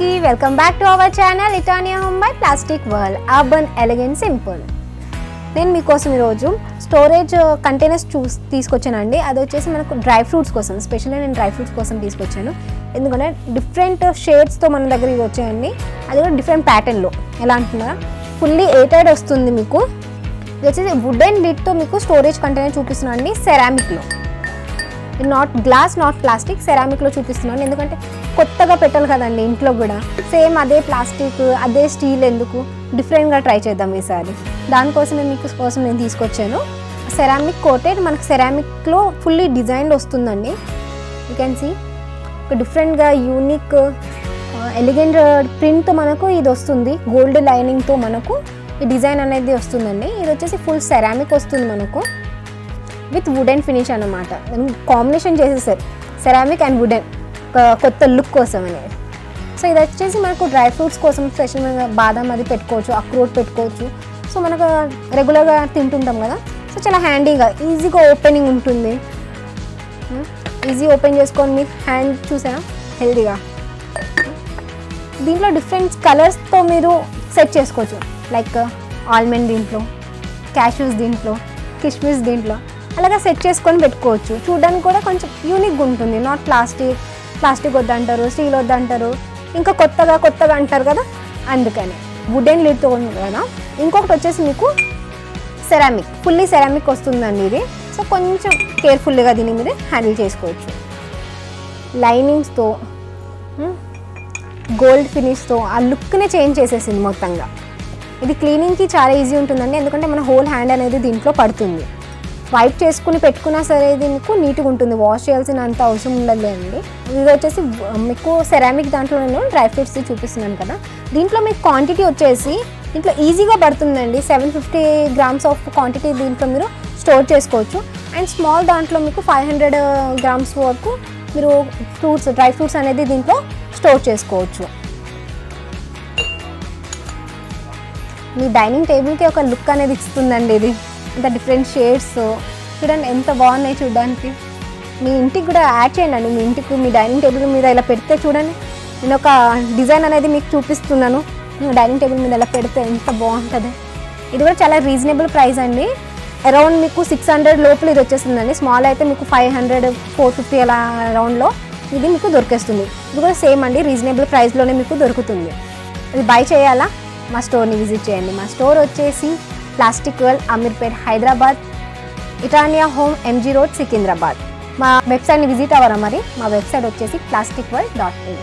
అందరికీ welcome back to our channel Itania home by plastic world urban elegant simple. నేను మీకోసం ఈరోజు storage containers తీసుకొచ్చానండి. అది వచ్చేసి మనకు డ్రై ఫ్రూట్స్ కోసం, స్పెషల్గా నేను డ్రై ఫ్రూట్స్ కోసం తీసుకొచ్చాను. ఎందుకంటే డిఫరెంట్ షేడ్స్తో మన దగ్గర ఇది వచ్చాయండి. అది కూడా డిఫరెంట్ ప్యాటర్న్లో. ఎలా అంటున్నారా, ఫుల్లీ ఎయిటెడ్ వస్తుంది మీకు. ఇది వచ్చేసి వుడెన్ లిడ్తో మీకు స్టోరేజ్ కంటైనర్ చూపిస్తున్నాను అండి, సెరామిక్లో. నాట్ గ్లాస్, నాట్ ప్లాస్టిక్, సెరామిక్లో చూపిస్తున్నాను. ఎందుకంటే కొత్తగా పెట్టాలి కదండి ఇంట్లో కూడా. సేమ్ అదే ప్లాస్టిక్, అదే స్టీల్ ఎందుకు, డిఫరెంట్గా ట్రై చేద్దాం ఈసారి. దానికోసమే మీకు కోసం నేను తీసుకొచ్చాను. సెరామిక్ కోటెడ్, మనకు సెరామిక్లో ఫుల్లీ డిజైన్ వస్తుందండి. యూ కెన్ సీ ఒక డిఫరెంట్గా యూనిక్ ఎలిగెంట్ ప్రింట్ మనకు ఇది వస్తుంది. గోల్డ్ లైనింగ్తో మనకు ఈ డిజైన్ అనేది వస్తుందండి. ఇది వచ్చేసి ఫుల్ సెరామిక్ వస్తుంది మనకు, విత్ వుడెన్ ఫినిష్ అన్నమాట. కాంబినేషన్ చేసేసారు సెరామిక్ అండ్ వుడెన్, కొత్త లుక్ కోసం అనేది. సో ఇది వచ్చేసి మనకు డ్రై ఫ్రూట్స్ కోసం, స్పెషల్గా బాదం అది పెట్టుకోవచ్చు, అక్రోట్ పెట్టుకోవచ్చు. సో మనకు రెగ్యులర్గా తింటుంటాం కదా, సో చాలా హ్యాండీగా ఈజీగా ఓపెనింగ్ ఉంటుంది. ఈజీ ఓపెన్ చేసుకొని మీ హ్యాండ్ చూసారా హెల్దీగా. దీంట్లో డిఫరెంట్ కలర్స్తో మీరు సెట్ చేసుకోవచ్చు. లైక్ ఆల్మండ్ దీంట్లో, క్యాష్యూస్ దీంట్లో, కిష్మిస్ దీంట్లో, అలాగా సెట్ చేసుకొని పెట్టుకోవచ్చు. చూడడానికి కూడా కొంచెం యూనిక్గా ఉంటుంది. నాట్ ప్లాస్టిక్ వద్దంటారు, స్టీల్ వద్దంటారు, ఇంకా కొత్తగా అంటారు కదా, అందుకని వుడెన్ లిడ్తో ఉంది కదా. ఇంకొకటి వచ్చేసి మీకు సెరామిక్, ఫుల్లీ సెరామిక్ వస్తుందండి ఇది. సో కొంచెం కేర్ఫుల్గా దీని మీద హ్యాండిల్ చేసుకోవచ్చు. లైనింగ్స్తో, గోల్డ్ ఫినిష్తో ఆ లుక్నే చేంజ్ చేసేసింది మొత్తంగా. ఇది క్లీనింగ్కి చాలా ఈజీ ఉంటుందండి, ఎందుకంటే మన హోల్ హ్యాండ్ అనేది దీంట్లో పడుతుంది. వైప్ చేసుకుని పెట్టుకున్నా సరే ఇది మీకు నీట్గా ఉంటుంది. వాష్ చేయాల్సిన అంత అవసరం ఉండదు అండి. ఇది వచ్చేసి మీకు సెరామిక్ దాంట్లో నేను డ్రై ఫ్రూట్స్ చూపిస్తున్నాను కదా. దీంట్లో మీకు క్వాంటిటీ వచ్చేసి దీంట్లో ఈజీగా పడుతుందండి. 750 grams ఆఫ్ క్వాంటిటీ దీంట్లో మీరు స్టోర్ చేసుకోవచ్చు. అండ్ స్మాల్ దాంట్లో మీకు 500 grams వరకు మీరు డ్రై ఫ్రూట్స్ అనేది దీంట్లో స్టోర్ చేసుకోవచ్చు. మీ డైనింగ్ టేబుల్కి ఒక లుక్ అనేది ఇస్తుందండి ఇది. ఇంత డిఫరెంట్ షేడ్స్ చూడండి ఎంత బాగున్నాయి చూడడానికి. మీ ఇంటికి కూడా యాడ్ చేయండి అండి. మీ ఇంటికి, మీ డైనింగ్ టేబుల్ మీద ఇలా పెడితే చూడండి, నేను ఒక డిజైన్ అనేది మీకు చూపిస్తున్నాను. డైనింగ్ టేబుల్ మీద ఇలా పెడితే ఎంత బాగుంటుంది. ఇది కూడా చాలా రీజనబుల్ ప్రైస్ అండి. అరౌండ్ మీకు 600 లోపల ఇది వచ్చేస్తుందండి. స్మాల్ అయితే మీకు 500, 450 అలా అరౌండ్లో ఇది మీకు దొరికేస్తుంది. ఇది కూడా సేమ్ అండి, రీజనబుల్ ప్రైస్లోనే మీకు దొరుకుతుంది. ఇది బై చేయాలా, మా స్టోర్ని విజిట్ చేయండి. మా స్టోర్ వచ్చేసి plastic world, Ameerpet, Hyderabad, Itania home, MG road, Secunderabad. మా వెబ్సైట్ని విజిట్ అవ్వరా మరి? మా వెబ్సైట్ వచ్చేసి plasticworld.in.